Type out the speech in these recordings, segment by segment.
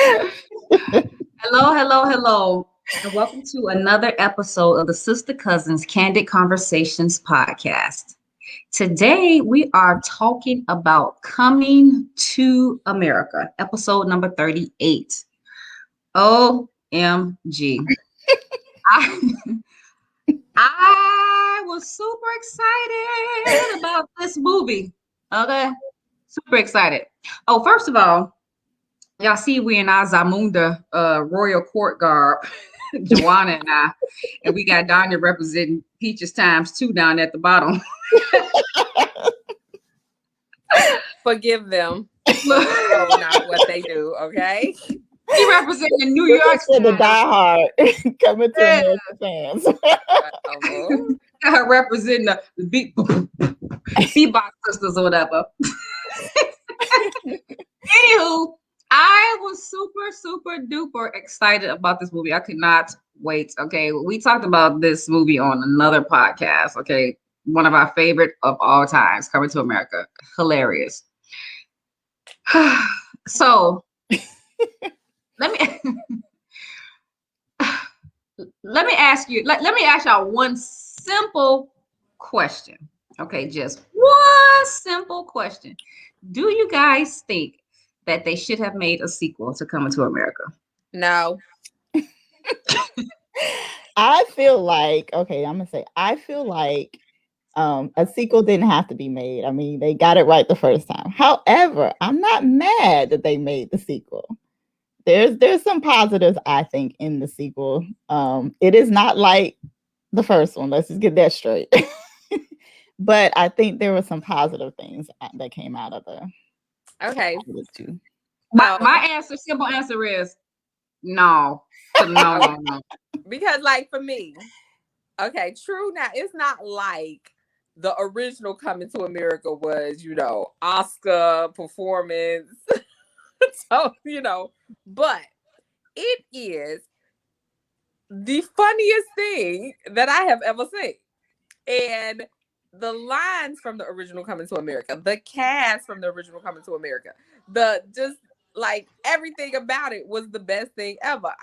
Hello, hello, hello, and welcome to another episode of the Sister-Cousins Candid Conversations podcast. Today, we are talking about coming to America, episode number 38. OMG. I, I was super excited about this movie. Okay, super excited. Oh, first of all, y'all see we in our Zamunda royal court garb, Joanna and we got Danya representing Peaches times two down at the bottom. Forgive them. Oh, not what they do, okay? He representing the New This York is for the side. diehard coming to Yeah. America fans. Got her representing the beatbox sisters or whatever. Anywho, I was super duper excited about this movie. I could not wait. Okay, we talked about this movie on another podcast. Okay, one of our favorite of all times, Coming to America. Hilarious. So let me let me ask you. Let me ask y'all one simple question. Okay, just one simple question. Do you guys think that they should have made a sequel to Coming to America? No. I feel like, I feel like a sequel didn't have to be made. I mean, they got it right the first time. However, I'm not mad that they made the sequel. There's some positives, I think, in the sequel. It is not like the first one. Let's just get that straight. But I think there were some positive things that came out of the Okay. two. My answer, simple answer is no. No. Because, like, for me, okay, true. Now, it's not like the original Coming to America was, Oscar performance. So, but it is the funniest thing that I have ever seen. And the lines from the original Coming to America, the cast from the original Coming to America, just like everything about it was the best thing ever.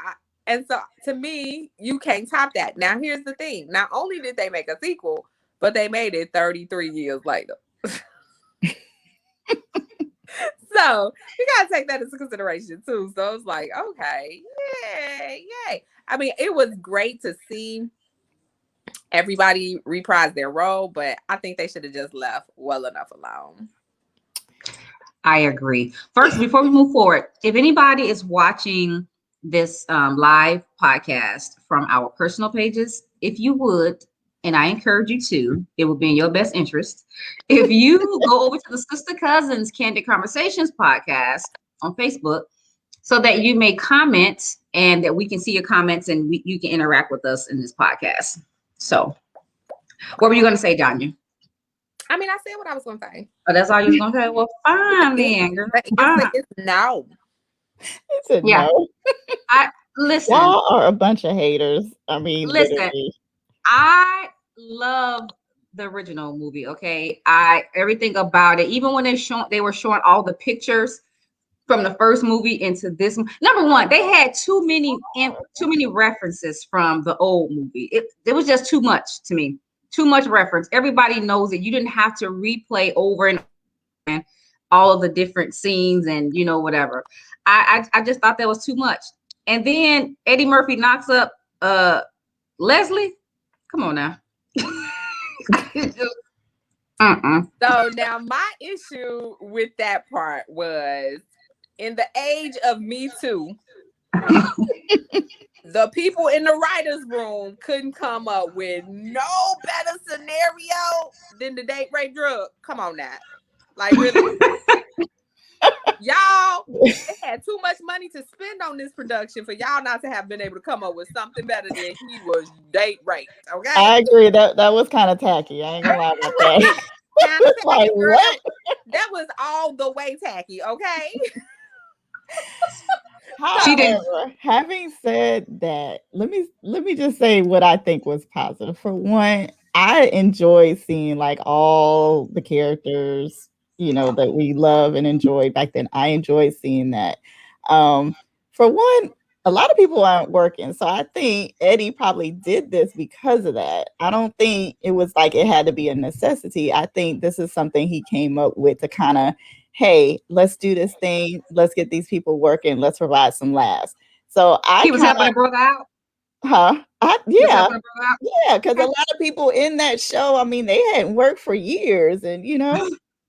And so to me, you can't top that. Now, here's the thing. Not only did they make a sequel, but they made it 33 years later. So you gotta take that into consideration too. So it's like, okay, yay. I mean, it was great to see everybody reprise their role, but I think they should have just left well enough alone. I agree. First, before we move forward, if anybody is watching this live podcast from our personal pages, if you would, and I encourage you to, it would be in your best interest, if you go over to the Sister-Cousins Candid Conversations podcast on Facebook so that you may comment and that we can see your comments and you can interact with us in this podcast. So, what were you going to say, Danya? I mean, I said what I was going to say. Oh, that's all you was going to say? Well, fine then, girl. It's no. He said Yeah. no. Listen. Y'all are a bunch of haters. I mean, listen. literally. I love the original movie. Okay, everything about it. Even when they were showing all the pictures from the first movie into this. Number one, they had too many references from the old movie. It was just too much to me. Too much reference. Everybody knows it. You didn't have to replay over and all of the different scenes and whatever. I just thought that was too much. And then Eddie Murphy knocks up Leslie. Come on now. So now my issue with that part was in the age of Me Too, the people in the writer's room couldn't come up with no better scenario than the date rape drug. Come on now. Like, really? Y'all, they had too much money to spend on this production for y'all not to have been able to come up with something better than he was date raped. Okay, I agree. That was kind of tacky. I ain't gonna lie about that. Like, what? That was all the way tacky. Okay. However, having said that, let me just say what I think was positive. For one, I enjoy seeing like all the characters, that we love and enjoy back then. I enjoyed seeing that. for one, a lot of people aren't working. So I think Eddie probably did this because of that. I don't think it was like it had to be a necessity. I think this is something he came up with to kind of, hey, let's do this thing. Let's get these people working. Let's provide some laughs. So I He was kind helping of, a brother out. huh? He was Yeah, helping a brother out. yeah, because a Okay. lot of people in that show, I mean, they hadn't worked for years, and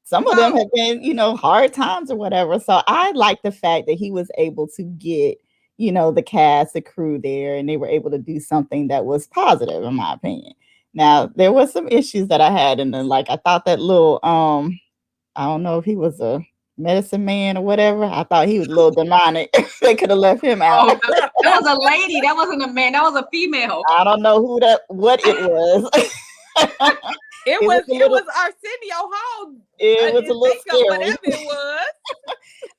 some of them So have been, hard times or whatever. So I like the fact that he was able to get, the cast, the crew there, and they were able to do something that was positive, in my opinion. Now, there was some issues that I had, and then like I thought that little I don't know if he was a medicine man or whatever. I thought he was a little demonic. They could have left him out. Oh, that was a lady. That wasn't a man. That was a female. I don't know what it was. it It was was a little Arsenio Hall it was a in little makeup, scary. whatever it was.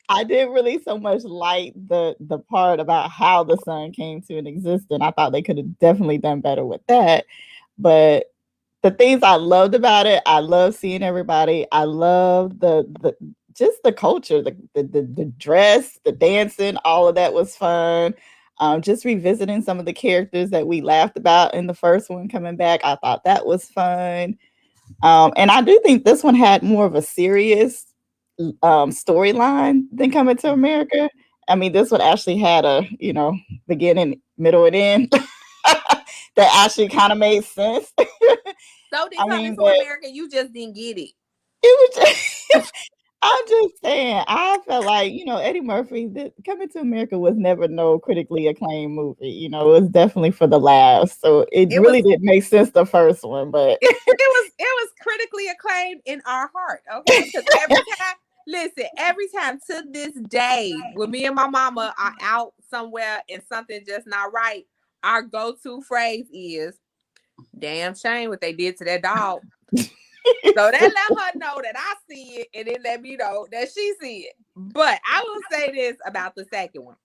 I didn't really so much like the part about how the sun came to an existence. I thought they could have definitely done better with that. But the things I loved about it, I love seeing everybody. I love the just the culture, the dress, the dancing, all of that was fun. Just revisiting some of the characters that we laughed about in the first one coming back, I thought that was fun. And I do think this one had more of a serious storyline than Coming to America. I mean, this one actually had a beginning, middle, and end that actually kind of made sense. So did I Coming mean, to but America, you just didn't get it. it was just, I'm just saying, I felt like, Eddie Murphy, Coming to America was never no critically acclaimed movie. It was definitely for the laughs. So it It was really didn't make sense the first one, but it was critically acclaimed in our heart, okay? Because every time to this day, when me and my mama are out somewhere and something just not right, our go-to phrase is damn shame what they did to that dog. So that let her know that I see it, and it let me know that she see it. But I will say this about the second one.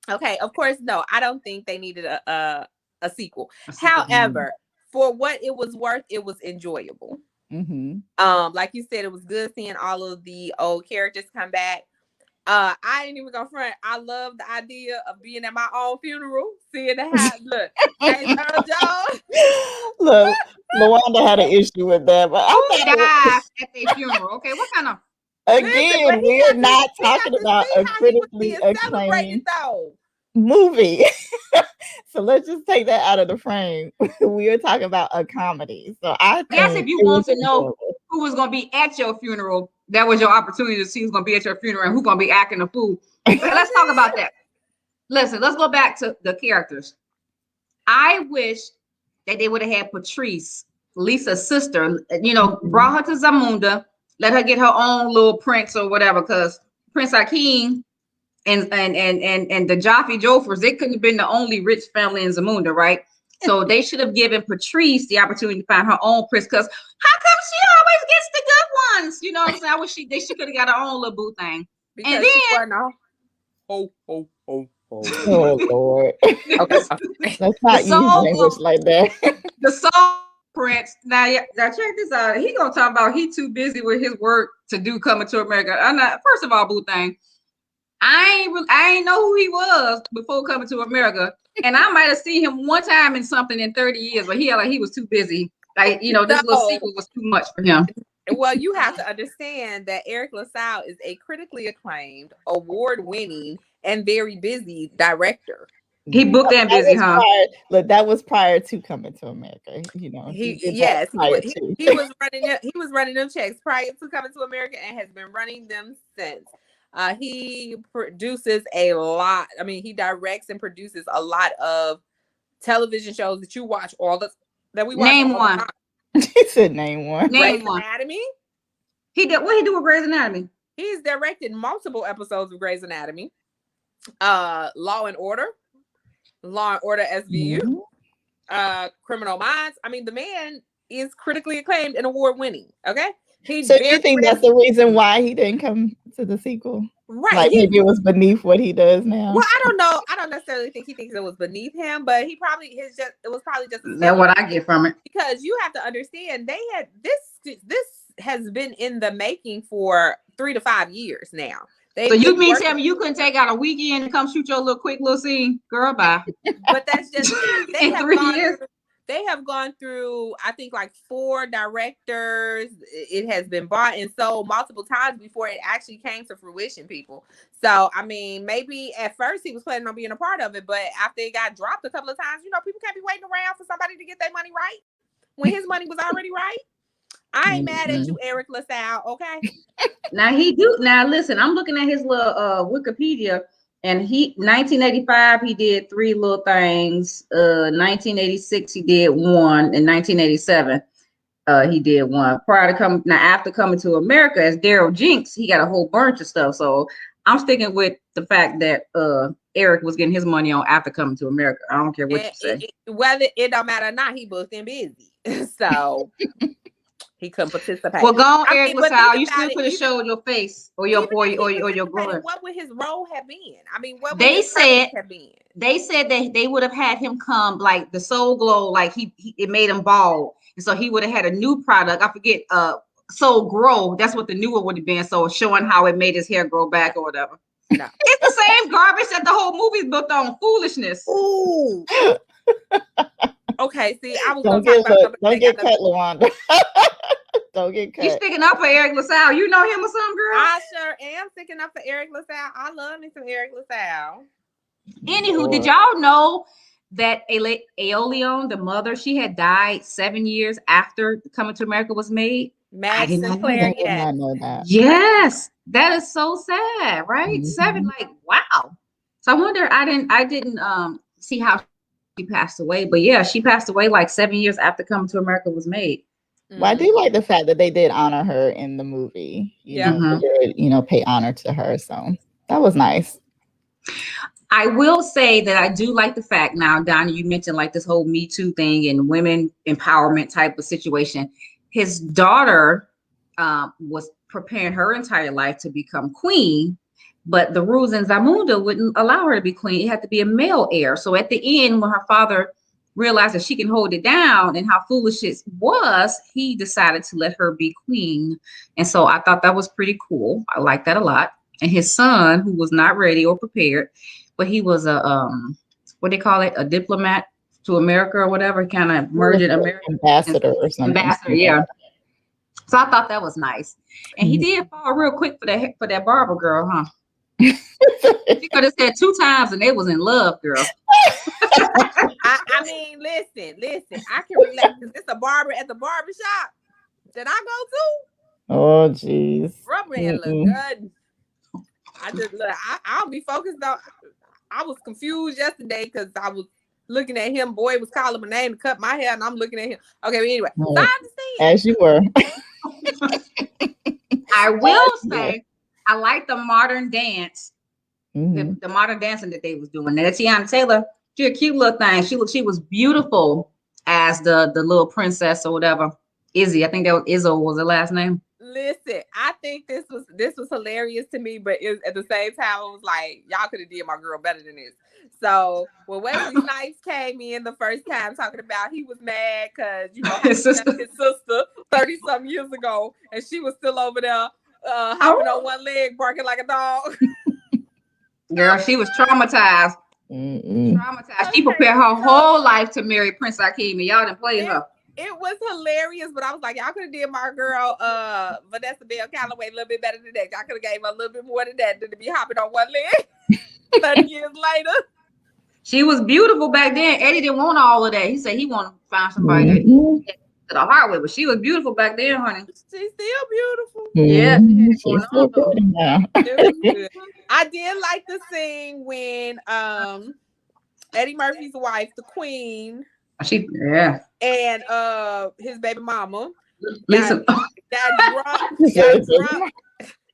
Okay, of course, no, I don't think they needed a sequel. However, for what it was worth, it was enjoyable. mm-hmm. Like you said, it was good seeing all of the old characters come back. I ain't even gonna front. I love the idea of being at my own funeral, seeing the house. Look, James Earl Jones. Look, Lawanda had an issue with that, but I Who thought, died at their funeral? Okay, what kind of Listen, but again, we're not he got talking to about see a how he was critically being celebrated, acclaimed though. movie. So let's just take that out of the frame. We are talking about a comedy. So I I guess if think you it was want to know enjoyable. who was going to be at your funeral, that was your opportunity to see who's going to be at your funeral and who's going to be acting a fool. But let's talk about that. Listen, let's go back to the characters. I wish that they would have had Patrice, Lisa's sister, brought her to Zamunda, let her get her own little prince or whatever, because Prince Akeem and the Jaffe Joffers, they couldn't have been the only rich family in Zamunda, right? So they should have given Patrice the opportunity to find her own prince. Because how come she always gets the good ones? You know what I'm saying? I wish she could have got her own little boo thing. And Because she then wasn't a ho. Oh Lord. Okay. Let's the not use language soul, like that. the soul prince. Now check this out. He gonna talk about he too busy with his work to do Coming to America. I'm not. First of all, boo thing. I ain't know who he was before Coming to America, and I might have seen him one time in something in 30 years, but he was too busy. Like this little So, sequel was too much for him. well, you have to understand that Eric LaSalle is a critically acclaimed, award-winning, and very busy director. He booked and busy, huh? That was prior to Coming to America. He did that prior to. He was running them checks prior to Coming to America and has been running them since. He produces a lot. I mean, he directs and produces a lot of television shows that you watch that we watch Name all the one. time. He said name one. Name Grey's one. Anatomy. He did what he do with Grey's Anatomy? He's directed multiple episodes of Grey's Anatomy. Law and Order SVU, Criminal Minds. I mean, the man is critically acclaimed and award winning. Okay, So do you think that's the reason why he didn't come to the sequel? Right. Like maybe it was beneath what he does now. Well, I don't know. I don't necessarily think he thinks it was beneath him, but it was probably just That's what I get from it. Because you have to understand they had this has been in the making for 3 to 5 years now. So you mean working, tell me you couldn't take out a weekend and come shoot your little quick little scene? Girl, bye. but that's just it. In 3 years. They have gone through, I think, like 4 directors. It has been bought and sold multiple times before it actually came to fruition, people. So, I mean, maybe at first he was planning on being a part of it, but after it got dropped a couple of times, people can't be waiting around for somebody to get their money right when his money was already right. I ain't mad at you, Eric LaSalle, okay? Now listen, I'm looking at his little Wikipedia, and 1985 he did 3 little things. 1986 he did 1, and 1987 he did 1. After coming to America as Daryl Jinx, he got a whole bunch of stuff. So I'm sticking with the fact that Eric was getting his money on after coming to America. I don't care what you say. Whether it don't matter or not, he booked and busy. So he couldn't participate. Well, go on, Eric LaSalle. You still could have showed your face or your groin. What would his role have been? I mean, what would they his said have been? They said that they would have had him come like the Soul Glow, like it made him bald, and so he would have had a new product. I forget, Soul Grow. That's what the newer would have been. So showing how it made his hair grow back or whatever. No. It's the same garbage that the whole movie's built on, foolishness. Ooh. Okay, see, I was don't gonna talk about something. Don't get cut, Lawanda. Don't get cut. You sticking up for Eric LaSalle? You know him or something, girl? I sure am sticking up for Eric LaSalle. I love me some Eric LaSalle. Anywho, did y'all know that Aeolian, the mother, she had died 7 years after Coming to America was made? I did not know that. Yes, that is so sad, right? Mm-hmm. 7, like, wow. So I wonder, I didn't see how she passed away, but yeah, she passed away like 7 years after Coming to America was made. Well, I do like the fact that they did honor her in the movie. You know, they did, pay honor to her. So that was nice. I will say that I do like the fact now, Donnie, you mentioned like this whole Me Too thing and women empowerment type of situation. His daughter was preparing her entire life to become queen, but the rules in Zamunda wouldn't allow her to be queen. It had to be a male heir. So at the end, when her father realized that she can hold it down and how foolish it was, he decided to let her be queen. And so I thought that was pretty cool. I like that a lot. And his son, who was not ready or prepared, but he was a what do they call it? A diplomat to America or whatever, kind of merged American ambassador or something. Ambassador, yeah. So I thought that was nice. And he did fall real quick for that barber girl, huh? She could have said 2 times and they was in love, girl. I mean, listen. I can relate because it's a barber at the barber shop that I go to. Oh, jeez. Rubber man look good. I'll be focused on. I was confused yesterday because I was looking at him. Boy was calling my name to cut my hair, and I'm looking at him. Okay, but anyway, so I understand. As you were. I will say, I like the modern dance, the modern dancing that they was doing. That Tiana Taylor, she a cute little thing. She was beautiful as the little princess or whatever. Izzy, I think that was Izzo was her last name. Listen, I think this was hilarious to me, but at the same time, it was like, y'all could have did my girl better than this. So when Wesley Snipes came in the first time talking about he was mad because his sister 30-something years ago, and she was still over there hopping on one leg, barking like a dog. Girl, she was traumatized. Traumatized. She prepared her whole life to marry Prince Akeem, and y'all didn't play her. It was hilarious, but I was like, y'all could have did my girl Vanessa Bell Calloway a little bit better than that. Y'all could have gave her a little bit more than that than to be hopping on one leg 30 years later. She was beautiful back then. Eddie didn't want all of that. He said he wanted to find somebody to the heart with, but she was beautiful back then, honey. She's still beautiful. Yeah, she's still good now. I did like the scene when Eddie Murphy's wife, the Queen, and his baby mama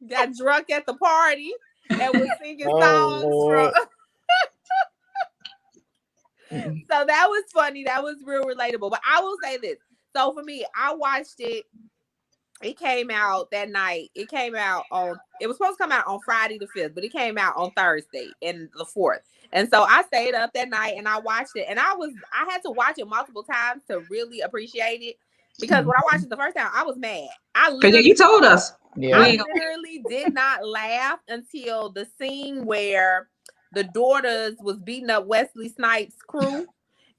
got drunk at the party and was singing songs from. So that was funny. That was real relatable. But I will say this. So for me, I watched it. It came out that night. It was supposed to come out on Friday the 5th, but it came out on Thursday and the 4th. And so I stayed up that night and I watched it. And I had to watch it multiple times to really appreciate it. Because when I watched it the first time, I was mad. You told us. Yeah. I literally did not laugh until the scene where the daughters was beating up Wesley Snipes' crew,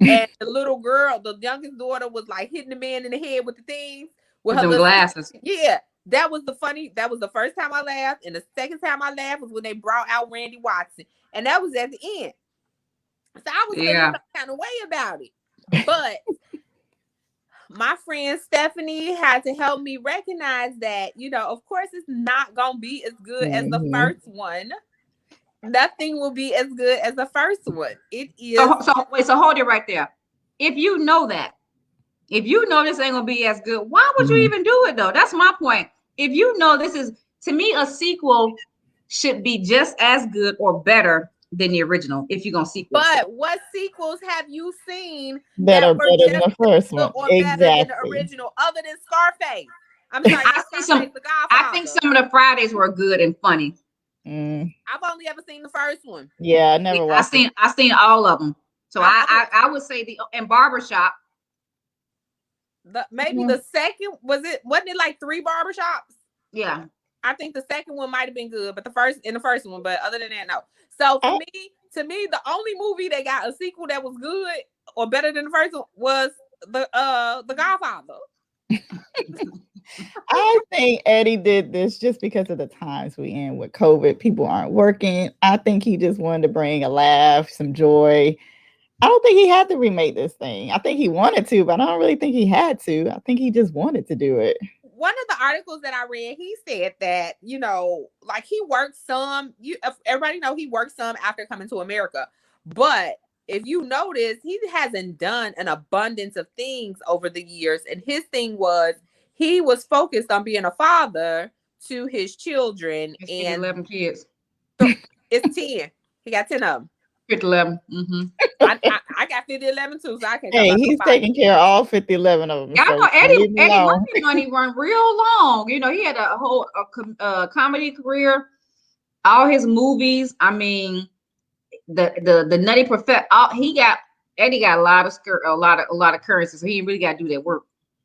and the little girl, the youngest daughter, was like hitting the man in the head with the things with With her them little glasses. yeah. That was the first time I laughed, and the second time I laughed was when they brought out Randy Watson, and that was at the end. So I was feeling Yeah. some kind of way about it, but my friend Stephanie had to help me recognize that, of course, it's not gonna be as good as the Mhm. first one. Nothing will be as good as the first one. It is. So hold it right there. If you know that, if you know this ain't gonna be as good, why would you Mhm. even do it though? That's my point. If you know this is, to me, a sequel should be just as good or better than the original if you're gonna sequel. But what sequels have you seen That that are were better than just the first as good one. or better than the Exactly. original, other than Scarface? I'm sorry, I not see Scarface, some. The I think Godfather. some of the Fridays were good and funny. Mm. I've only ever seen the first one. Yeah, I never I watched it. seen I seen all of them. So I've I would say the and Barbershop. maybe Mhm. the second wasn't it like 3 barbershops? Yeah. I think the second one might have been good, but the first one, but other than that, no. So I, the only movie that got a sequel that was good or better than the first one was the Godfather. I think Eddie did this just because of the times we in with COVID. People aren't working. I think he just wanted to bring a laugh, some joy. I don't think he had to remake this thing. I think he wanted to, but I don't really think he had to. I think he just wanted to do it. One of the articles that I read, he said that, like he worked some, everybody know he worked some after coming to America. But if you notice, he hasn't done an abundance of things over the years. And his thing was he was focused on being a father to his children. It's And 11 kids. it's 10. He got 10 of them. 11. Mm-hmm. I got 50, 11 too, so I can't talk Hey, about he's nobody. taking care of all 50, 11 of them. I So know leave him Eddie alone. Murphy money run real long. He had a whole comedy career, all his movies. I mean, the Nutty Professor. Eddie got a lot of a lot of currency, so he didn't really got to do that work.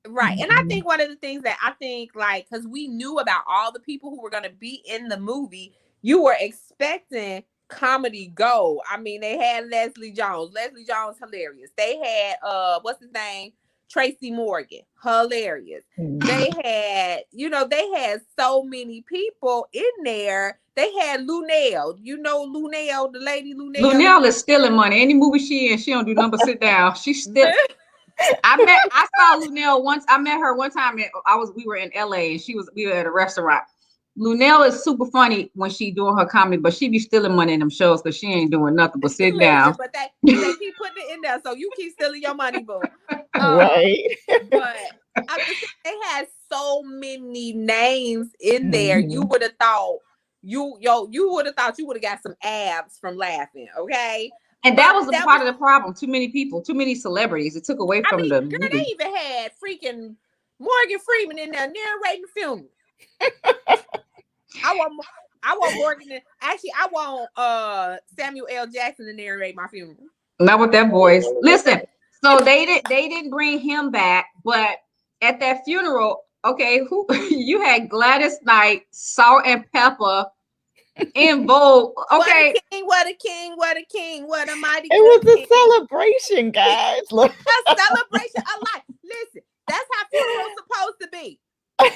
Right. And I think one of the things that I think, like, because we knew about all the people who were going to be in the movie, you were expecting comedy gold. I mean, they had Leslie Jones. Leslie Jones, hilarious. They had, what's his name? Tracy Morgan, hilarious. They had, they had so many people in there. They had Lunell. Lunell, the lady Lunell. Lunell is stealing money. Any movie she in, she don't do nothing but sit down. She's still. I saw Lunell once. I met her one time. We were in LA and we were at a restaurant. Lunell is super funny when she doing her comedy, but she be stealing money in them shows because she ain't doing nothing but sit down. But they keep putting it in there, so you keep stealing your money, boo. Right. But I'm just saying, they had so many names in there. Mhm. You would have thought you would have thought you would have got some abs from laughing, okay? And that was part of the problem. Too many people, too many celebrities. It took away from the girl, movie. they even had freaking Morgan Freeman in there narrating the funeral. I want Morgan. Actually, I want Samuel L. Jackson to narrate my funeral. Not with that voice. Listen, so they didn't bring him back, but at that funeral, okay, who you had Gladys Knight, Salt and Pepper, in Vogue. Okay. What a king, what a king, what a mighty It was a king. celebration, guys. Look. A celebration of life. Listen, that's how funerals supposed to be. I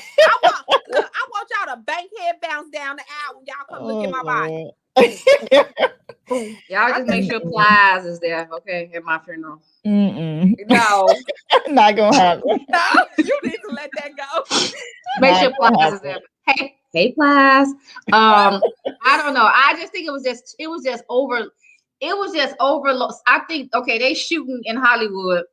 want y'all to bankhead bounce down the aisle when y'all come look at my body. Y'all just make sure Plies is there, okay, at my funeral. No. Not gonna happen. No, you need to let that go. Make sure Plies is there. Hey, Plies. I don't know. I just think it was just overlooked. I think, okay, they shooting in Hollywood.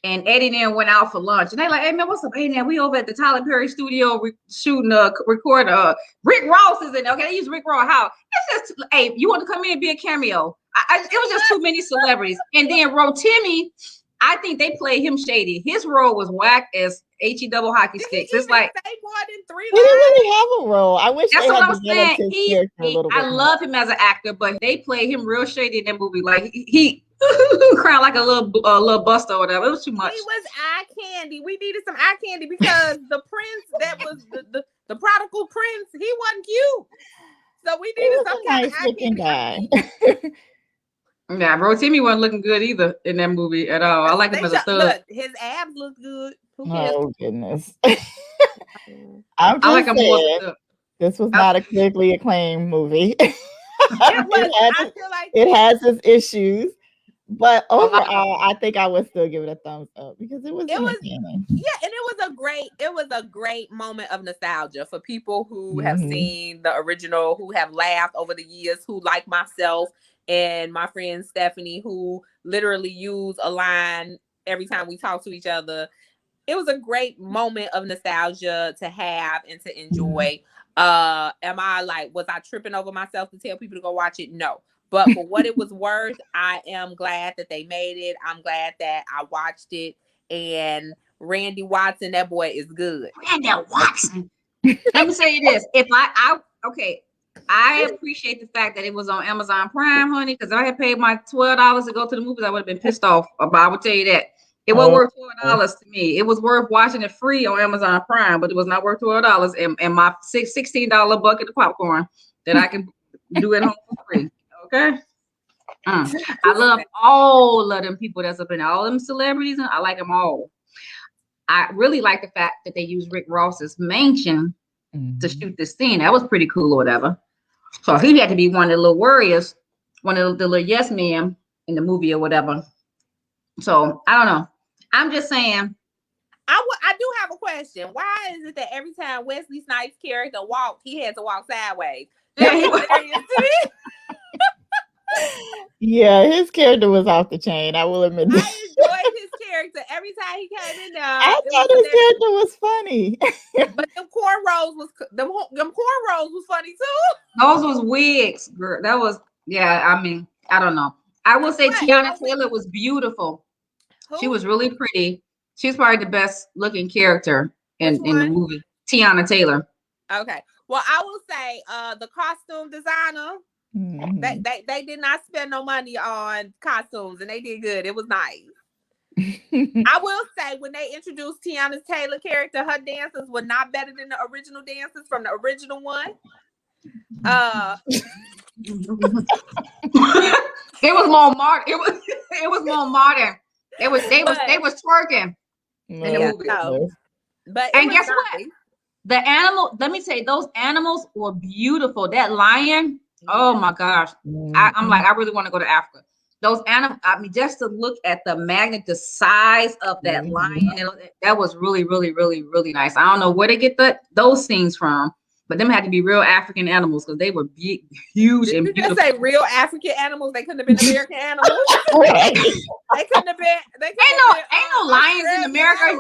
And Eddie then went out for lunch, and they like, "Hey man, what's up? Hey man, we over at the Tyler Perry studio shooting recording. Rick Ross is in there. Okay, they use Rick Ross. How? It's just, hey, you want to come in and be a cameo? It was just too many celebrities. And then Rotimi, I think they played him shady. His role was whack as HE double hockey sticks. It's like say more than 3 he didn't really have a role. I wish that's they what had I was saying. his character a little bit I more. love him as an actor, but they played him real shady in that movie. Like he crying like a little buster or whatever. It was too much. He was eye candy. We needed some eye candy because the prince that was the prodigal So we He needed was some a kind of nice looking guy. Yeah, bro, Timmy wasn't looking good either in that movie at all. I like him as a thug. Look, his abs look good. Who cares? Oh goodness. Mm. I'm I like just him more as a saying thug. this was not a critically acclaimed movie. It was. I feel like It has its issues, but A lot of them. overall, I think I would still give it a thumbs up because it was it was. entertaining. Yeah, and it was a great moment of nostalgia for people who have Mhm. seen the original, who have laughed over the years, who like myself and my friend Stephanie, who literally use a line every time we talk to each other. It was a great moment of nostalgia to have and to enjoy. Am I like, was I tripping over myself to tell people to go watch it? No. But for what it was worth, I am glad that they made it. I'm glad that I watched it. And Randy Watson, that boy is good. Randy Watson. Let me say this. If okay, I appreciate the fact that it was on Amazon Prime, honey, because I had paid my $12 to go to the movies, I would have been pissed off. But I would tell you that. It wasn't worth $12 to me. It was worth watching it free on Amazon Prime, but it was not worth $12 and my $16 bucket of popcorn that I can do at home for free. Okay. I love all of them people that's up in all them celebrities, and I like them all. I really like the fact that they used Rick Ross's mansion to shoot this scene. That was pretty cool or whatever. So he had to be one of the little warriors, one of the little yes men in the movie or whatever. So I don't know. I'm just saying. I do have a question. Why is it that every time Wesley Snipes' character walked, he had to walk sideways? Yeah, That he was was. hilarious to me. Yeah, his character was off the chain. I will admit. I enjoyed his character every time he came in there. I It thought was his character was funny. But them cornrows was funny too. Those was wigs, girl. That was I mean, I don't know. I will say What? Tiana Taylor was beautiful. She Who? was really pretty. She's probably the best looking character Which in the one? movie. Tiana Taylor. Okay. Well, I will say the costume designer, Mhm. they did not spend no money on costumes and they did good. It was nice. I will say when they introduced Tiana Taylor character, her dances were not better than the original dances from the original one. It was more modern. It was more modern. They was twerking in the Yeah, movie. no. But And guess what? The animal, let me say, those animals were beautiful. That lion, oh my gosh. I'm like, I really want to go to Africa. Those animals, I mean, just to look at the size of that lion, that was really, really, really, really nice. I don't know where they get those scenes from, but them had to be real African animals because they were big, huge, and Did you beautiful. just say real African animals? They couldn't have been American animals. They couldn't have been. Ain't no lions in America.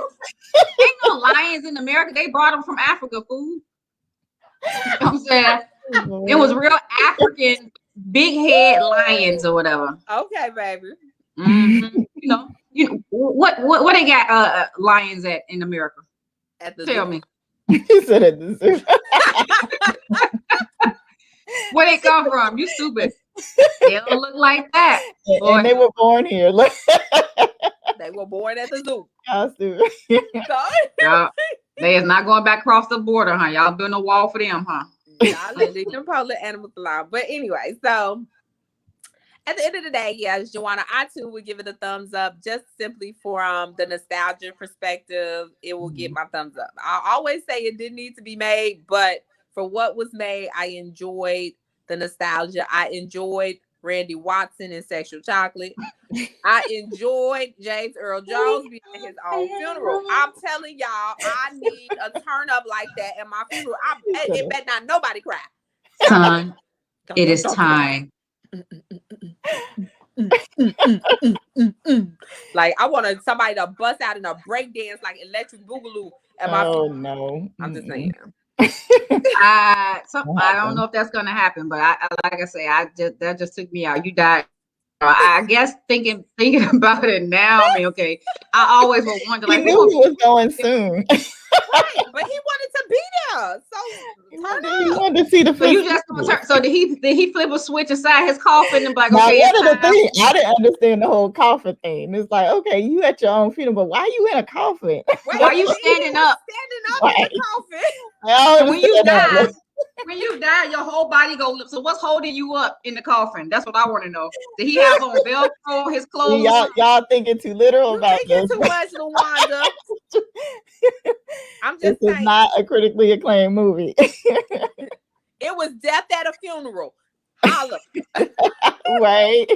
Ain't no lions in America. They brought them from Africa, fool. You know what I'm saying? It was real African big head lions or whatever. Okay, baby. Mm-hmm. You know what they got lions at in America? At the Tell zoo. me. You said at the zoo. Where they come from? You stupid. They don't look like that. And they were born here. They were born at the zoo. Y'all stupid. Y'all, they is not going back across the border, huh? Y'all building a wall for them, huh? Y'all leave them public animals alone. But anyway, so at the end of the day, yes, Joanna, I too would give it a thumbs up just simply for the nostalgia perspective. It will get my thumbs up. I always say it didn't need to be made, but for what was made, I enjoyed the nostalgia. I enjoyed Randy Watson in Sexual Chocolate. I enjoyed James Earl Jones being at his own funeral. I'm telling y'all, I need a turn up like that at my funeral. It better not nobody cry. Son, it is time. Like I wanted somebody to bust out in a break dance like Electric Boogaloo at my funeral. No. I'm just saying. I don't know if that's gonna happen, but I like I say, that just took me out. You died. I guess thinking about it now, I mean, okay, I always would wonder, like, he knew he was going soon. Right, but he wanted to be there, so he wanted to see the. So you just so did he flip a switch inside his coffin and be like, okay, one of the things I didn't understand the whole coffin thing. It's like, okay, you at your own funeral, but why are you in a coffin? Why are you standing up? Standing up in the coffin. When you die, When you die, your whole body go limp. So what's holding you up in the coffin? That's what I want to know. Did he have on Velcro, his clothes? Y'all thinking too literal You about thinking this. too much, LaWanda. I'm This just is saying. not a critically acclaimed movie. It was death at a funeral. Holla. Right?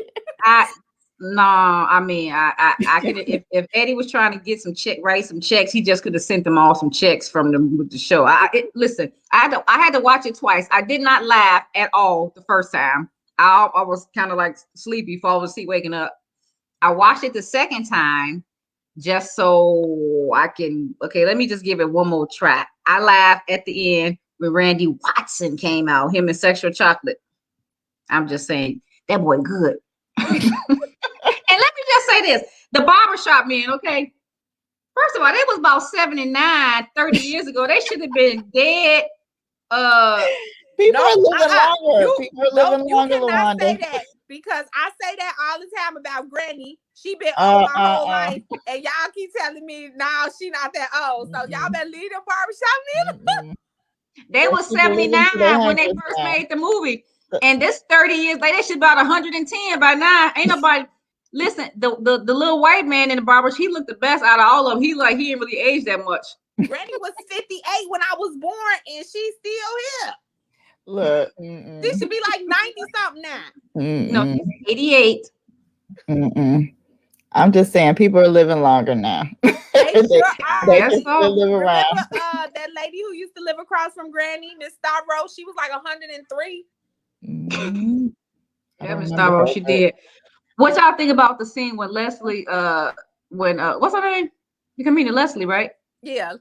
I mean, I could if Eddie was trying to get some write some checks, he just could have sent them all some checks from the show. Listen, I had to watch it twice. I did not laugh at all the first time. I was kind of like sleepy, falling asleep, waking up. I watched it the second time just so I can. Okay, let me just give it one more try. I laughed at the end when Randy Watson came out. Him and Sexual Chocolate. I'm just saying that boy good. And let me just say this, the barbershop men, okay? First of all, they was about 79, 30 years ago. They should have been dead. People are living longer. People are living longer, You cannot say LaWanda. that because I say that all the time about Granny. She been old my whole life, and y'all keep telling me, "No, she not that old." So y'all better leave the barbershop men. They was 79 when they first made the movie. And this 30 years later, they should about 110 by now. Ain't nobody listen. The little white man in the barber, he looked the best out of all of them. He didn't really age that much. Granny was 58 when I was born, and she's still here. Look, this should be like 90 something now. No, 88. I'm just saying, people are living longer now. They sure are. They can still live around. Remember that lady who used to live across from Granny, Miss Stavros? She was like 103. Yeah, Miss Stavros, she did. What y'all think about the scene when Leslie, when what's her name? You can mean it, Leslie, right? Yeah,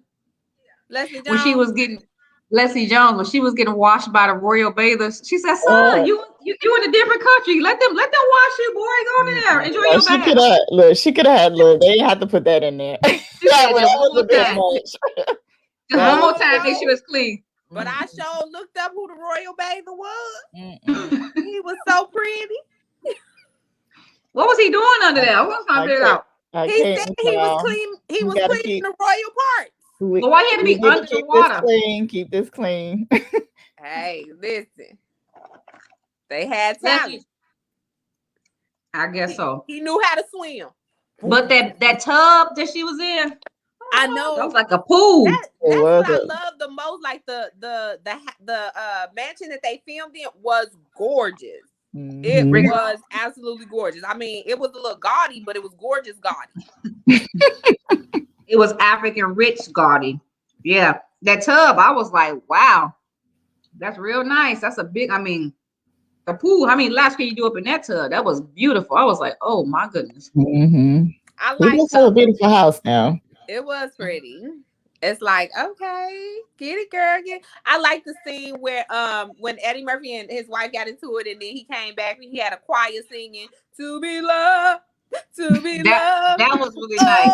Leslie Jones. When she was getting Leslie Jones, when she was getting washed by the royal bathers, she said, "Son, you in a different country. Let them wash you, boy. Go over there, enjoy your bath." She could have had They didn't have to put that in there. That was a bit much. One more time, make sure it's clean. But I sure looked up who the royal bather was. He was so pretty. What was he doing under there? I was trying to figure out. He said he was clean. He was cleaning the royal parts. But why he had to be under the water? Keep this clean. Hey, listen. They had talent. I guess so. He knew how to swim. But that tub that she was in, I know, that was like a pool. That's what I love the most. Like the mansion that they filmed in was gorgeous. It was absolutely gorgeous. I mean, it was a little gaudy, but it was gorgeous gaudy. It was African rich gaudy. Yeah, that tub, I was like, wow, that's real nice. That's a big. I mean, the pool. How many laps can you do up in that tub? That was beautiful. I was like, oh my goodness. I like a beautiful house now. It was pretty. It's like, okay, get it, girl. Get it. I like the scene where when Eddie Murphy and his wife got into it, and then he came back and he had a choir singing "To Be Loved, To Be Loved." That was really nice.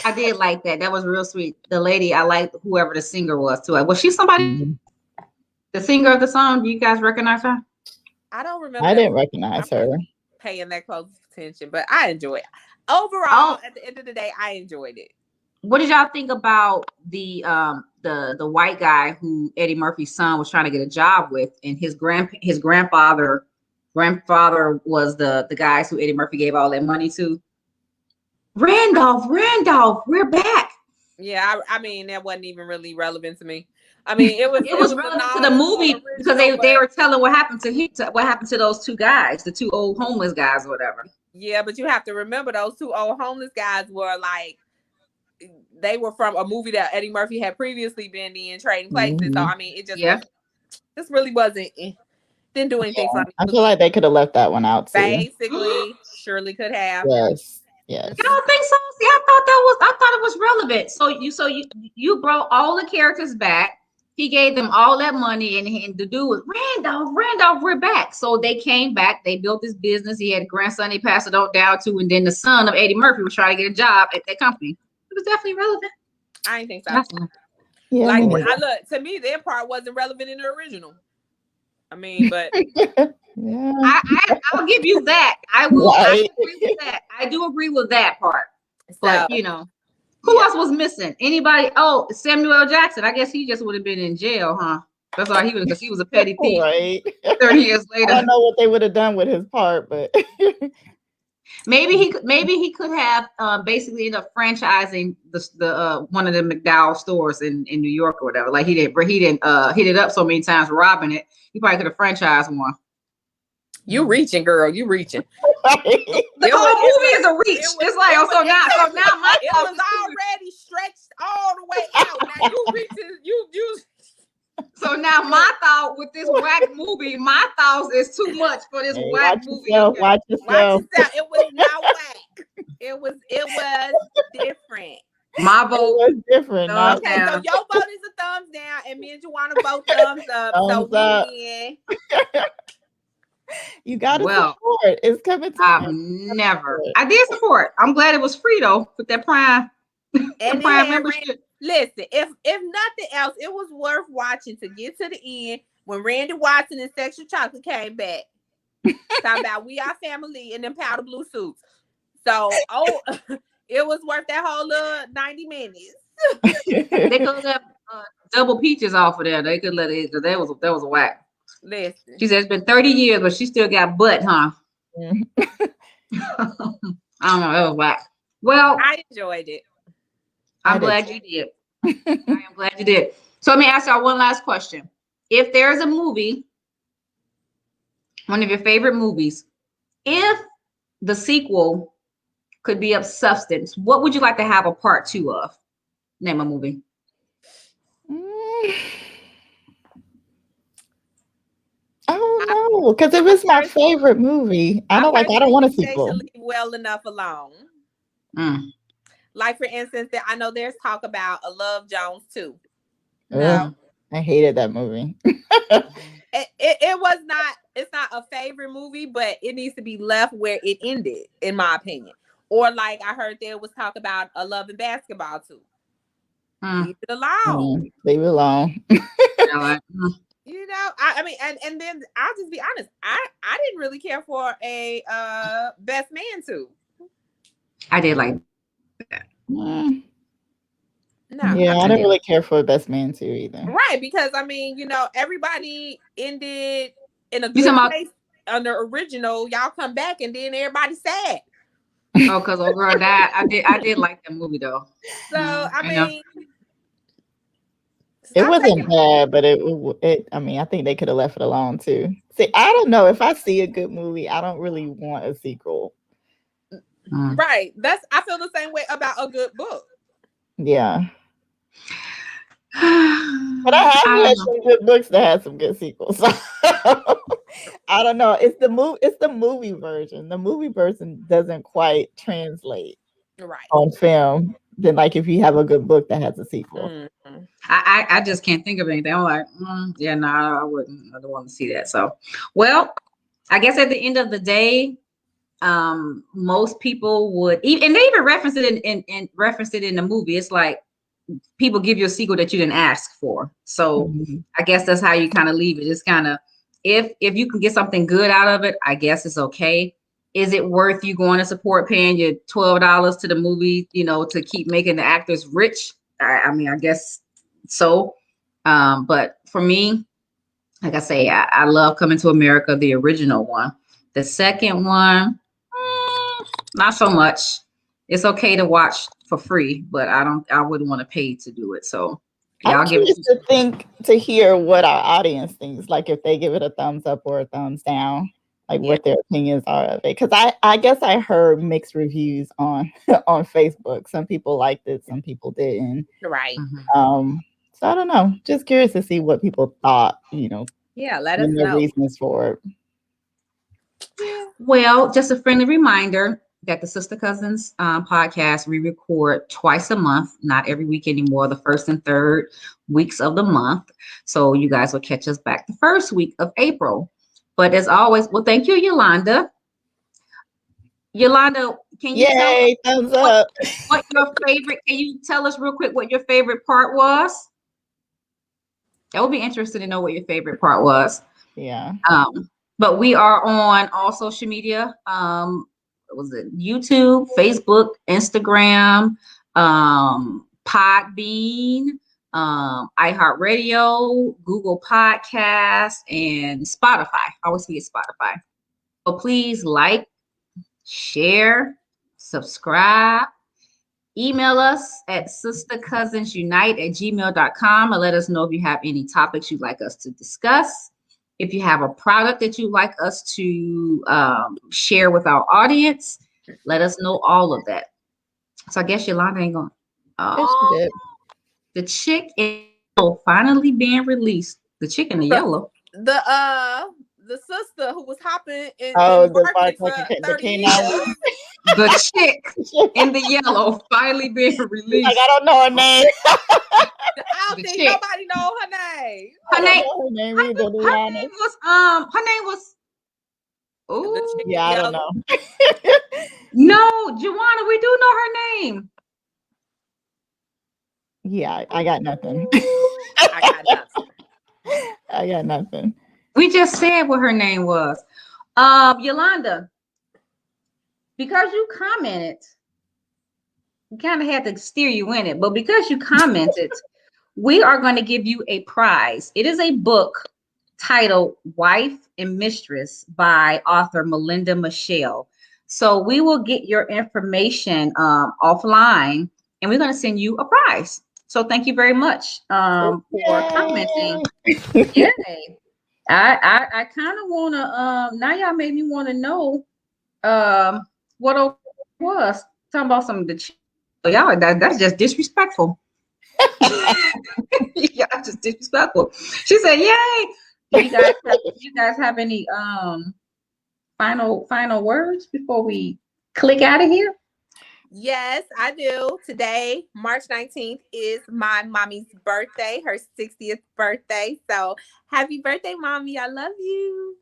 I did like that. That was real sweet. The lady, I liked whoever the singer was too. Was she somebody? The singer of the song? Do you guys recognize her? I don't remember. I didn't recognize her. Paying that close attention, but I enjoyed it. Overall, at the end of the day, I enjoyed it. What did y'all think about the white guy who Eddie Murphy's son was trying to get a job with, and his grandfather was the guys who Eddie Murphy gave all that money to? Randolph, we're back. Yeah, I mean that wasn't even really relevant to me. I mean, it was relevant to the movie because they were telling what happened to those two guys, the two old homeless guys or whatever. Yeah, but you have to remember those two old homeless guys were like, they were from a movie that Eddie Murphy had previously been in, Trading Places. So I mean, it just this really wasn't didn't do anything for me. I feel like they could have left that one out too. Basically, surely could have. Yes. You don't think so? See, I thought it was relevant. So you brought all the characters back. He gave them all that money, and the dude was Randolph, we're back. So they came back. They built this business. He had a grandson he passed it on down to, and then the son of Eddie Murphy was trying to get a job at that company. It was definitely relevant. I didn't think so. Yeah, like, look, to me, their part wasn't relevant in the original. I mean, but I'll give you that. I will. I agree with that. I do agree with that part. But Who else was missing? Anybody? Oh, Samuel L. Jackson. I guess he just would have been in jail, huh? That's why he was, because he was a petty thief. Right. 30 years I don't later. know what they would have done with his part, but Maybe he could have basically ended up franchising the one of the McDowell stores in New York or whatever. Like he didn't hit it up so many times robbing it. He probably could have franchised one. You reaching, girl. You reaching. The whole movie is a reach. It's like, so now my it was already stretched all the way out. Now you reaching, you. So now my thought with this whack movie, my thoughts is too much for this whack movie. Yourself, watch yourself. It was not whack. It was different. My vote was different. Okay, so your vote is a thumbs down, and me and Juana vote thumbs up. Thumbs so up. we You got to support. It's coming to I did support. I'm glad it was free though with that Prime. And Prime membership. Listen, if nothing else, it was worth watching to get to the end when Randy Watson and Sexual Chocolate came back. Talking about we are family in them powder blue suits. So, it was worth that whole little 90 minutes. They could have double peaches off of there. They could let it, because that was a whack. Listen. She said it's been 30 years, but she still got butt, huh? I don't know. That was whack. Well, I enjoyed it. I'm glad you did. I am glad you did. So let me ask y'all one last question. If there's a movie, one of your favorite movies, if the sequel could be of substance, what would you like to have a part 2 of? Name a movie. I don't know, because it was my favorite movie. I don't want a sequel. Leave well enough alone. Like for instance, I know there's talk about a Love Jones too. No, I hated that movie. it was not. It's not a favorite movie, but it needs to be left where it ended, in my opinion. Or like I heard there was talk about a Love and Basketball too. Leave it alone. Leave it alone. You know, I mean, and then I'll just be honest. I didn't really care for a Best Man too. I did like that. No, yeah, I didn't really care for Best Man too either. Right, because I mean, you know, everybody ended in a good place on the original. Y'all come back and then everybody's sad. Oh, because old girl died. I did like that movie though. So I mean, it wasn't bad, but it. I mean, I think they could have left it alone too. See, I don't know, if I see a good movie, I don't really want a sequel. Right. I feel the same way about a good book. Yeah. But I have read some good books that had some good sequels. I don't know. It's the movie version. The movie version doesn't quite translate on film than like if you have a good book that has a sequel. I just can't think of anything. I'm like, yeah, no, I wouldn't. I don't want to see that. So, well, I guess at the end of the day, most people would, and they even reference it in the movie. It's like people give you a sequel that you didn't ask for. So I guess that's how you kind of leave it. It's kind of, if you can get something good out of it, I guess it's okay. Is it worth you going to support paying your $12 to the movie, you know, to keep making the actors rich? I mean, I guess so. But for me, like I say, I love Coming to America, the original one. The second one, not so much. It's okay to watch for free, but I wouldn't want to pay to do it. So I'm curious to hear what our audience thinks, like if they give it a thumbs up or a thumbs down, like what their opinions are of it. Because I guess I heard mixed reviews on on Facebook. Some people liked it, some people didn't. Right. So I don't know. Just curious to see what people thought, you know. Yeah, let us know. The reasons for it. Well, just a friendly reminder that the Sista-Cousins podcast, we record twice a month, not every week anymore, the first and third weeks of the month. So you guys will catch us back the first week of April. But as always, well, thank you, Yolanda. Yolanda, can you thumbs up. What your favorite, can you tell us real quick what your favorite part was? That would be interesting to know what your favorite part was. Yeah. But we are on all social media. Was it YouTube, Facebook, Instagram, Podbean, iHeartRadio, Google Podcast, and Spotify. I always forget Spotify. So please like, share, subscribe. Email us at sistercousinsunite@gmail.com and let us know if you have any topics you'd like us to discuss. If you have a product that you'd like us to share with our audience, let us know all of that. So I guess Yolanda ain't going. Yes, she Oh, did. the chick in yellow finally being released. The chick in the yellow. The sister who was hopping in Oh, the marketing for the 30 canine years. one. The chick in the yellow finally being Like, released. I don't know her name. I don't The think chick. nobody know her name. I Her don't name. know her name Her either, to be name honest. was Her name was. The Oh chick in Yeah, I don't yellow. know. no, Joanna, we do know her name. Yeah, I got nothing. I got nothing. I got nothing. We just said what her name was. Yolanda, because you commented, we kind of had to steer you in it, but because you commented, we are going to give you a prize. It is a book titled Wife and Mistress by author Melinda Michelle. So we will get your information offline and we're going to send you a prize. So thank you very much for commenting. Yay. I kind of want to, now y'all made me want to know what it was. Talking about some of the y'all, that's just disrespectful. Yeah, just disrespectful. She said, "Yay!" Do you guys have any final words before we click out of here? Yes, I do. Today, March 19th, is my mommy's birthday, her 60th birthday. So happy birthday, mommy. I love you.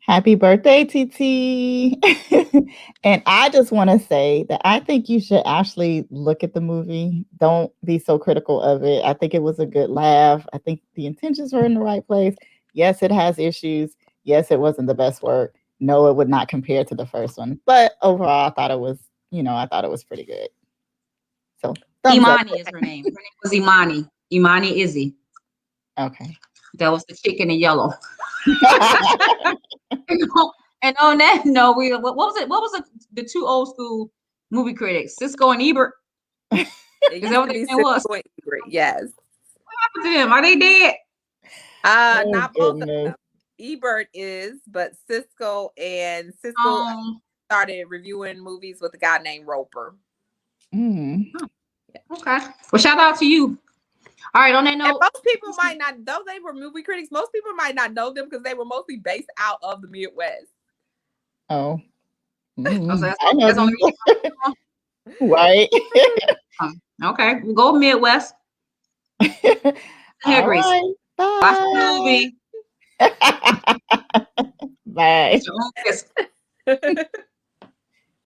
Happy birthday, TT. And I just want to say that I think you should actually look at the movie. Don't be so critical of it. I think it was a good laugh. I think the intentions were in the right place. Yes, it has issues. Yes, it wasn't the best work. No, it would not compare to the first one. But overall, I thought it was, I thought it was pretty good. So thumbs up. Imani is her name. Her name was Imani. Imani Izzy. Okay. That was the chick in the yellow. And on that note, what was it? What was the two old school movie critics, Cisco and Ebert? It Is used that what to their be name was? Cisco and Ebert, yes. What happened to them? Are they dead? Oh, Not both of goodness. them. Ebert is, but Cisco Um, started reviewing movies with a guy named Roper. Mm. okay. Well, shout out to you. All right, on that And note, most people might not, though they were movie critics, most people might not know them because they were mostly based out of the Midwest. Oh. so I know that's them. only Right. okay. We'll go Midwest. All Grease. right. Watch the Bye. movie. Bye. It's your own risk.